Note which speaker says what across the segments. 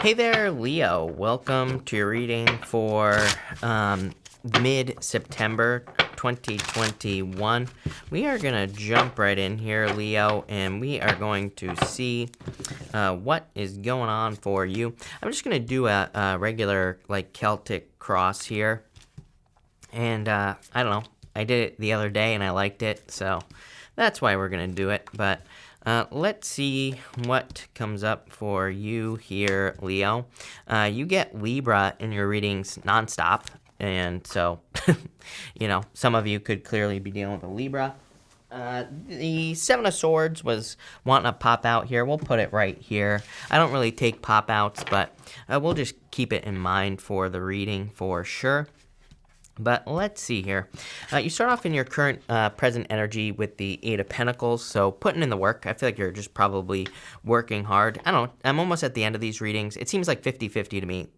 Speaker 1: Hey there, Leo. Welcome to your reading for mid-September 2021. We are going to jump right in here, Leo, and we are going to see what is going on for you. I'm just going to do a regular, Celtic cross here. And I don't know. I did it the other day, and I liked it, so that's why we're going to do it. But let's see what comes up for you here, Leo. You get Libra in your readings nonstop, and so, some of you could clearly be dealing with a Libra. The Seven of Swords was wanting to pop out here. We'll put it right here. I don't really take pop-outs, but we'll just keep it in mind for the reading for sure. But let's see here. You start off in your current present energy with the Eight of Pentacles, so putting in the work. I feel like you're just probably working hard. I don't know. I'm almost at the end of these readings. It seems like 50-50 to me.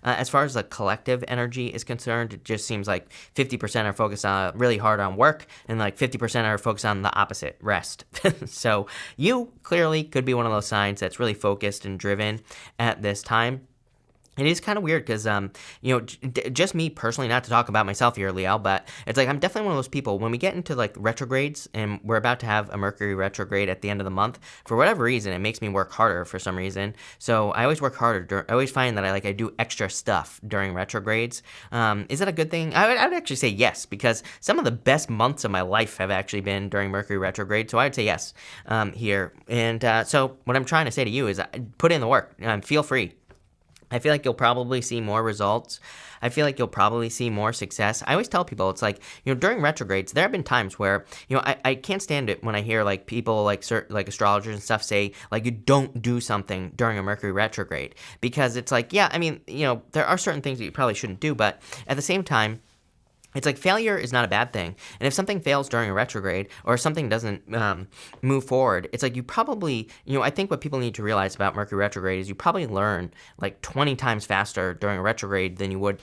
Speaker 1: As far as the collective energy is concerned, it just seems like 50% are focused on really hard on work, and 50% are focused on the opposite, rest. So you clearly could be one of those signs that's really focused and driven at this time. It is kind of weird because, just me personally, not to talk about myself here, Leo, but it's I'm definitely one of those people, when we get into, retrogrades, and we're about to have a Mercury retrograde at the end of the month, for whatever reason, it makes me work harder for some reason. So I always work harder. I always find that I do extra stuff during retrogrades. Is that a good thing? I would actually say yes, because some of the best months of my life have actually been during Mercury retrograde, so I would say yes here. And so what I'm trying to say to you is put in the work. Feel free. I feel like you'll probably see more results. I feel like you'll probably see more success. I always tell people, it's during retrogrades, there have been times where, I can't stand it when I hear people astrologers and stuff say, you don't do something during a Mercury retrograde. Because it's there are certain things that you probably shouldn't do, but at the same time, it's failure is not a bad thing. And if something fails during a retrograde or something doesn't move forward, it's you probably, I think what people need to realize about Mercury retrograde is you probably learn 20 times faster during a retrograde than you would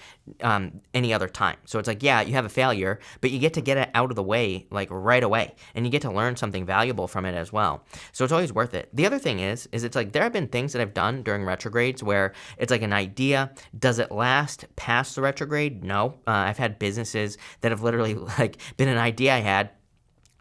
Speaker 1: any other time. So it's yeah, you have a failure, but you get to get it out of the way right away. And you get to learn something valuable from it as well. So it's always worth it. The other thing is it's there have been things that I've done during retrogrades where it's an idea. Does it last past the retrograde? No. I've had businesses that have literally been an idea I had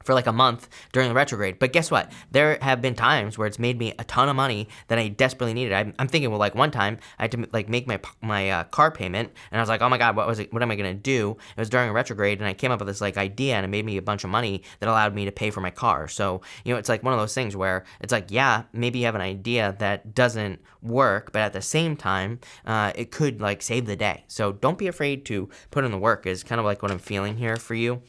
Speaker 1: for a month during the retrograde. But guess what? There have been times where it's made me a ton of money that I desperately needed. I'm thinking, well, one time I had to make my car payment, and I was oh my God, what am I going to do? It was during a retrograde, and I came up with this idea, and it made me a bunch of money that allowed me to pay for my car. So, it's one of those things where it's yeah, maybe you have an idea that doesn't work, but at the same time, it could save the day. So don't be afraid to put in the work is kind of what I'm feeling here for you.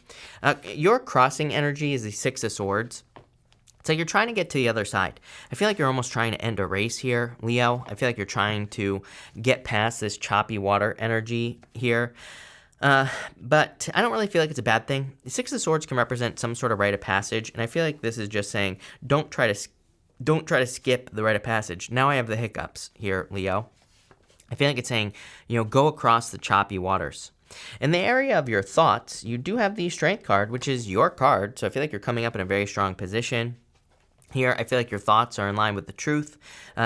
Speaker 1: Your crossing energy is the Six of Swords. It's you're trying to get to the other side. I feel you're almost trying to end a race here, Leo. I feel you're trying to get past this choppy water energy here. But I don't really feel it's a bad thing. The Six of Swords can represent some sort of rite of passage, and I feel this is just saying don't try to skip the rite of passage. Now I have the hiccups here, Leo. I feel it's saying, go across the choppy waters. In the area of your thoughts, you do have the Strength card, which is your card. So I feel you're coming up in a very strong position. Here, I feel your thoughts are in line with the truth,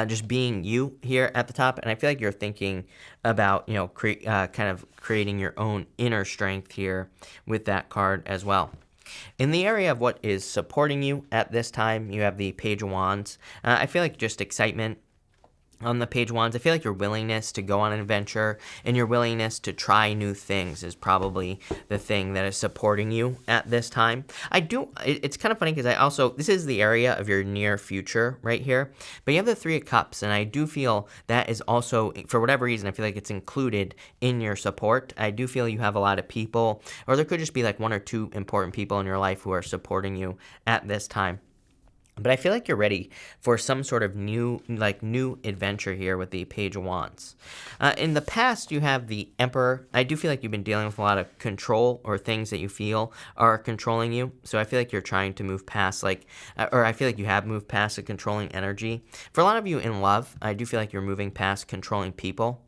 Speaker 1: just being you here at the top. And I feel you're thinking about, kind of creating your own inner strength here with that card as well. In the area of what is supporting you at this time, you have the Page of Wands. I feel just excitement. On the Page of Wands, I feel your willingness to go on an adventure and your willingness to try new things is probably the thing that is supporting you at this time. It's kind of funny because this is the area of your near future right here, but you have the Three of Cups, and I do feel that is also, for whatever reason, I feel it's included in your support. I do feel you have a lot of people, or there could just be one or two important people in your life who are supporting you at this time. But I feel you're ready for some sort of new adventure here with the Page of Wands. In the past, you have the Emperor. I do feel you've been dealing with a lot of control or things that you feel are controlling you. So I feel you're trying to move past, or I feel you have moved past the controlling energy. For a lot of you in love, I do feel you're moving past controlling people.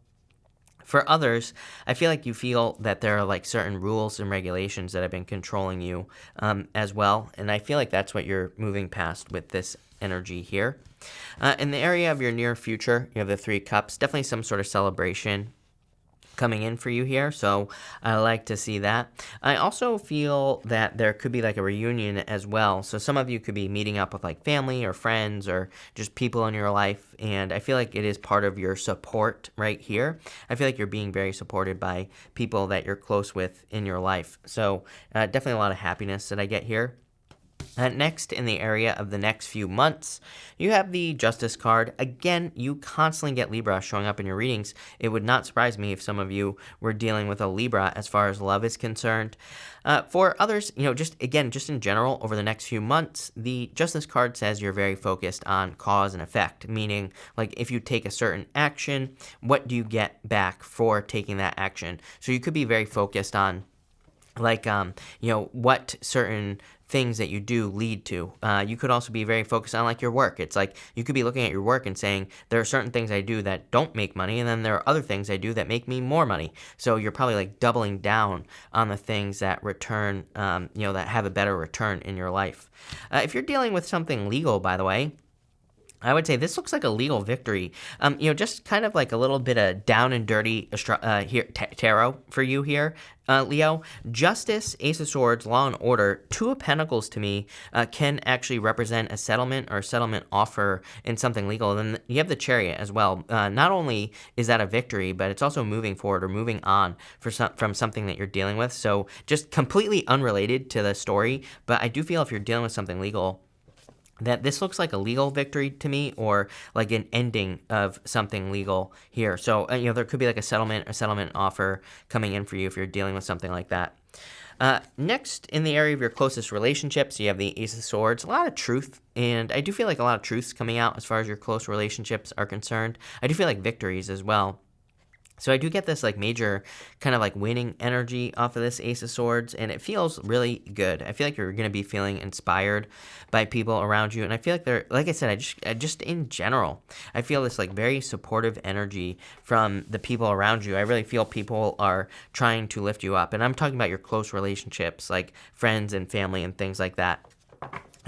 Speaker 1: For others, I feel you feel that there are certain rules and regulations that have been controlling you as well. And I feel that's what you're moving past with this energy here. In the area of your near future, you have the Three Cups, definitely some sort of celebration coming in for you here, so I like to see that. I also feel that there could be like a reunion as well, so some of you could be meeting up with like family or friends or just people in your life, and I feel like it is part of your support right here. I feel like you're being very supported by people that you're close with in your life, so definitely a lot of happiness that I get here. Next, in the area of the next few months, you have the Justice card. Again, you constantly get Libra showing up in your readings. It would not surprise me if some of you were dealing with a Libra as far as love is concerned. For others, just in general, over the next few months, the Justice card says you're very focused on cause and effect, meaning like if you take a certain action, what do you get back for taking that action? So you could be very focused on like, what certain things that you do lead to. You could also be very focused on like your work. It's like you could be looking at your work and saying there are certain things I do that don't make money, and then there are other things I do that make me more money. So you're probably like doubling down on the things that return, that have a better return in your life. If you're dealing with something legal, by the way, I would say this looks like a legal victory. Just kind of like a little bit of down and dirty tarot for you here, Leo. Justice, Ace of Swords, Law and Order, Two of Pentacles to me can actually represent a settlement or a settlement offer in something legal. And then you have the Chariot as well. Not only is that a victory, but it's also moving forward or moving on from something that you're dealing with. So just completely unrelated to the story, but I do feel if you're dealing with something legal, that this looks like a legal victory to me, or like an ending of something legal here. So, there could be like a settlement offer coming in for you if you're dealing with something like that. Next, in the area of your closest relationships, you have the Ace of Swords, a lot of truth, and I do feel like a lot of truth's coming out as far as your close relationships are concerned. I do feel like victories as well. So I do get this like major kind of like winning energy off of this Ace of Swords, and it feels really good. I feel like you're going to be feeling inspired by people around you, and I feel like they're, like I said, I just in general, I feel this like very supportive energy from the people around you. I really feel people are trying to lift you up, and I'm talking about your close relationships, like friends and family and things like that.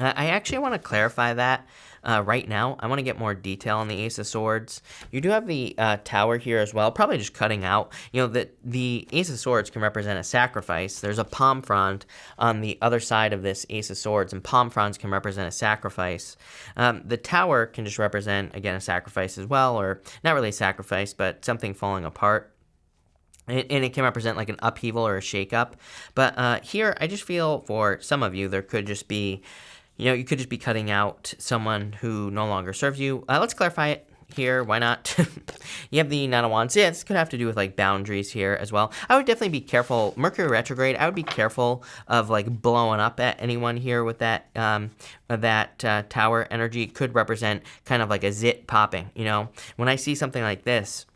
Speaker 1: I actually want to clarify that right now. I want to get more detail on the Ace of Swords. You do have the Tower here as well, probably just cutting out. That the Ace of Swords can represent a sacrifice. There's a palm frond on the other side of this Ace of Swords, and palm fronds can represent a sacrifice. The Tower can just represent, again, a sacrifice as well, or not really a sacrifice, but something falling apart. And it can represent like an upheaval or a shakeup. But here, I just feel for some of you, there could just be, you could just be cutting out someone who no longer serves you. Let's clarify it here. Why not? You have the Nine of Wands. Yeah, this could have to do with like boundaries here as well. I would definitely be careful. Mercury retrograde, I would be careful of like blowing up at anyone here with that Tower energy. It could represent kind of like a zit popping. When I see something like this,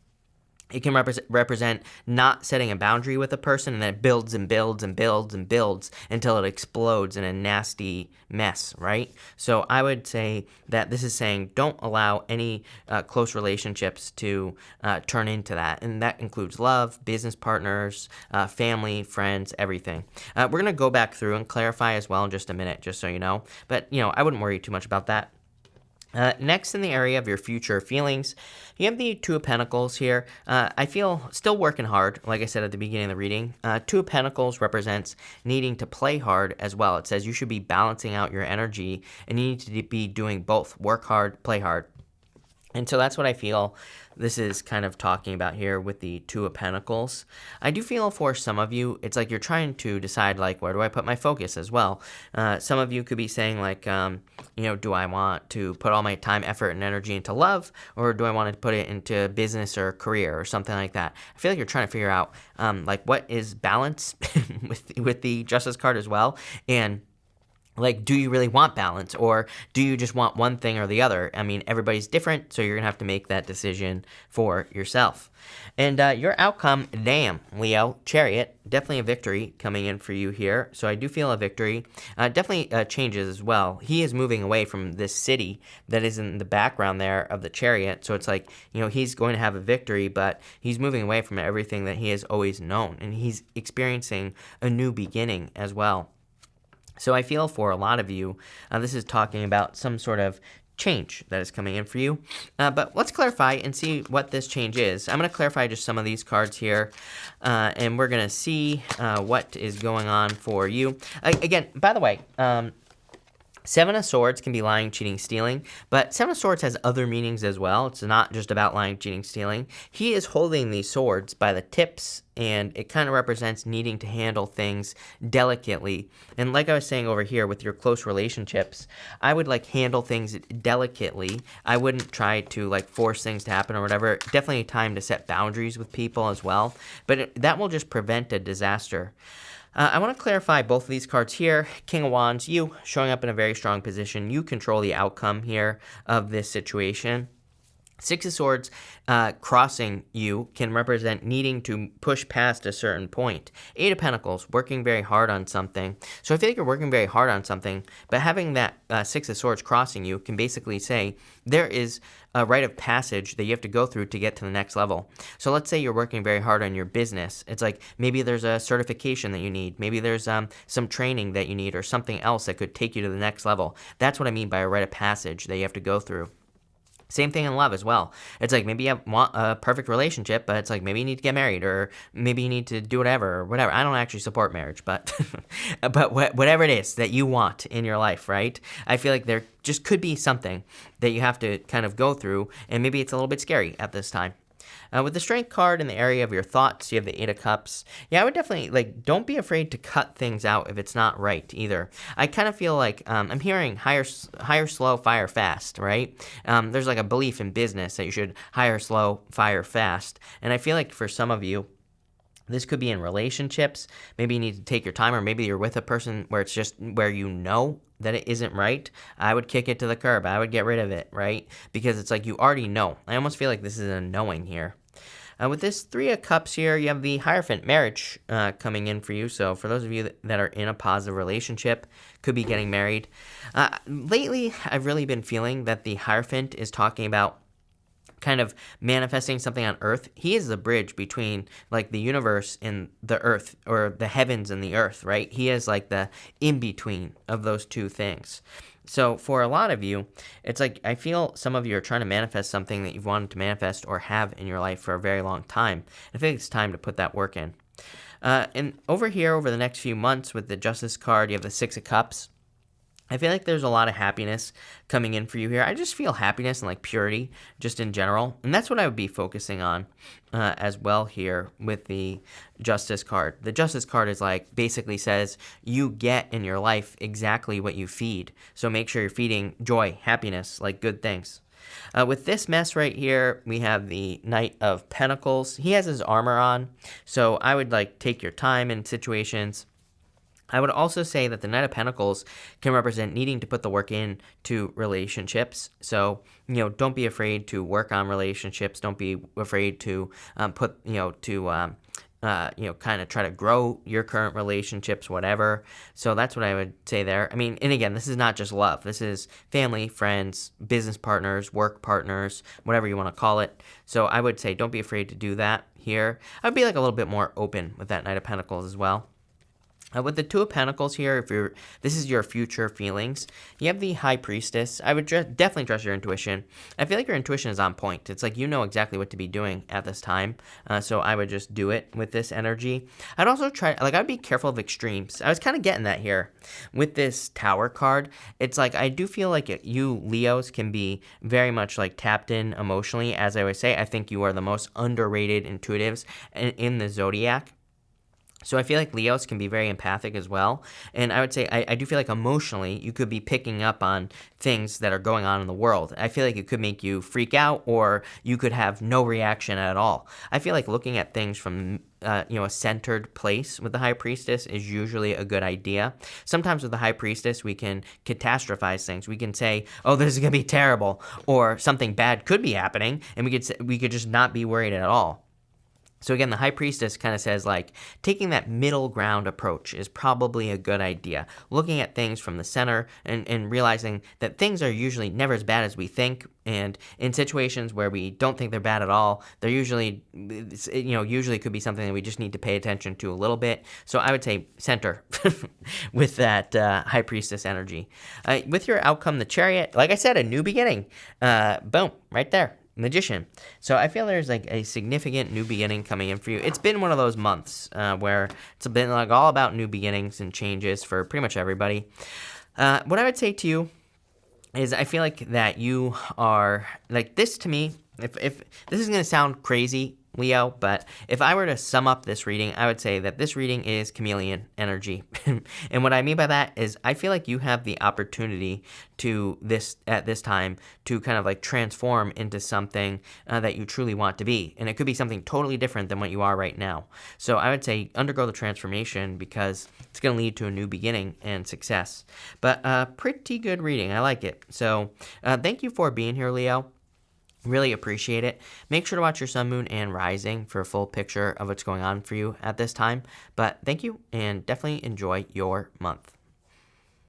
Speaker 1: it can represent not setting a boundary with a person, and then it builds and builds and builds and builds until it explodes in a nasty mess, right? So I would say that this is saying don't allow any close relationships to turn into that. And that includes love, business partners, family, friends, everything. We're going to go back through and clarify as well in just a minute, just so you know. But, I wouldn't worry too much about that. Next, in the area of your future feelings, you have the Two of Pentacles here. I feel still working hard, like I said at the beginning of the reading. Two of Pentacles represents needing to play hard as well. It says you should be balancing out your energy, and you need to be doing both. Work hard, play hard. And so that's what I feel this is kind of talking about here with the Two of Pentacles. I do feel for some of you, it's like you're trying to decide, like, where do I put my focus as well? Some of you could be saying, like, do I want to put all my time, effort, and energy into love, or do I want to put it into business or career or something like that? I feel like you're trying to figure out, what is balance with the Justice card as well, and like, do you really want balance, or do you just want one thing or the other? I mean, everybody's different, so you're going to have to make that decision for yourself. And your outcome, damn, Leo, Chariot, definitely a victory coming in for you here. So I do feel a victory. Definitely changes as well. He is moving away from this city that is in the background there of the Chariot. So it's like, he's going to have a victory, but he's moving away from everything that he has always known. And he's experiencing a new beginning as well. So I feel for a lot of you, this is talking about some sort of change that is coming in for you. But let's clarify and see what this change is. I'm going to clarify just some of these cards here, and we're going to see what is going on for you. Again, by the way, Seven of Swords can be lying, cheating, stealing, but Seven of Swords has other meanings as well. It's not just about lying, cheating, stealing. He is holding these swords by the tips, and it kind of represents needing to handle things delicately. And like I was saying over here with your close relationships, I would like handle things delicately. I wouldn't try to like force things to happen or whatever. Definitely time to set boundaries with people as well, but that will just prevent a disaster. I want to clarify both of these cards here. King of Wands, you showing up in a very strong position. You control the outcome here of this situation. Six of Swords crossing you can represent needing to push past a certain point. Eight of Pentacles, working very hard on something. So I feel like you're working very hard on something, but having that Six of Swords crossing you can basically say there is a rite of passage that you have to go through to get to the next level. So let's say you're working very hard on your business. It's like maybe there's a certification that you need. Maybe there's some training that you need or something else that could take you to the next level. That's what I mean by a rite of passage that you have to go through. Same thing in love as well. It's like maybe you want a perfect relationship, but it's like maybe you need to get married or maybe you need to do whatever or whatever. I don't actually support marriage, but whatever it is that you want in your life, right? I feel like there just could be something that you have to kind of go through, and maybe it's a little bit scary at this time. With the Strength card in the area of your thoughts, you have the Eight of Cups. Yeah, I would definitely, like, don't be afraid to cut things out if it's not right either. I kind of feel like I'm hearing hire slow, fire fast, right? There's like a belief in business that you should hire slow, fire fast. And I feel like for some of you, this could be in relationships. Maybe you need to take your time, or maybe you're with a person where it's just where you know that it isn't right. I would kick it to the curb. I would get rid of it, right? Because it's like you already know. I almost feel like this is a knowing here. With this Three of Cups here, you have the Hierophant marriage coming in for you. So for those of you that are in a positive relationship, could be getting married. Lately, I've really been feeling that the Hierophant is talking about kind of manifesting something on earth. He is the bridge between like the universe and the earth, or the heavens and the earth, right? He is like the in-between of those two things. So for a lot of you, it's like I feel some of you are trying to manifest something that you've wanted to manifest or have in your life for a very long time. I think it's time to put that work in. And over here, over the next few months with the Justice card, you have the Six of Cups. I feel like there's a lot of happiness coming in for you here. I just feel happiness and like purity just in general. And that's what I would be focusing on as well here with the Justice card. The Justice card is like basically says you get in your life exactly what you feed. So make sure you're feeding joy, happiness, like good things. With this mess right here, we have the Knight of Pentacles. He has his armor on. So I would like take your time in situations. I would also say that the Knight of Pentacles can represent needing to put the work in to relationships. So, don't be afraid to work on relationships. Don't be afraid to kind of try to grow your current relationships, whatever. So that's what I would say there. I mean, and again, this is not just love. This is family, friends, business partners, work partners, whatever you want to call it. So I would say don't be afraid to do that here. I'd be like a little bit more open with that Knight of Pentacles as well. With the Two of Pentacles here, this is your future feelings, you have the High Priestess. I would definitely trust your intuition. I feel like your intuition is on point. It's like you know exactly what to be doing at this time. So I would just do it with this energy. I'd also I'd be careful of extremes. I was kind of getting that here with this Tower card. It's like I do feel like you Leos can be very much like tapped in emotionally. As I always say, I think you are the most underrated intuitives in the zodiac. So I feel like Leos can be very empathic as well. And I would say I do feel like emotionally you could be picking up on things that are going on in the world. I feel like it could make you freak out, or you could have no reaction at all. I feel like looking at things from a centered place with the High Priestess is usually a good idea. Sometimes with the High Priestess, we can catastrophize things. We can say, oh, this is going to be terrible, or something bad could be happening, and we could just not be worried at all. So again, the High Priestess kind of says, like, taking that middle ground approach is probably a good idea. Looking at things from the center and realizing that things are usually never as bad as we think. And in situations where we don't think they're bad at all, they're usually, usually could be something that we just need to pay attention to a little bit. So I would say center with that High Priestess energy. With your outcome, the Chariot, like I said, a new beginning. Boom, right there. Magician. So I feel there's like a significant new beginning coming in for you. It's been one of those months where it's been like all about new beginnings and changes for pretty much everybody. What I would say to you is I feel like that you are like this to me. If this is going to sound crazy, Leo, but if I were to sum up this reading, I would say that this reading is chameleon energy. And what I mean by that is I feel like you have the opportunity at this time to kind of like transform into something that you truly want to be. And it could be something totally different than what you are right now. So I would say undergo the transformation because it's going to lead to a new beginning and success. But pretty good reading. I like it. So thank you for being here, Leo. Really appreciate it. Make sure to watch your sun, moon, and rising for a full picture of what's going on for you at this time. But thank you, and definitely enjoy your month.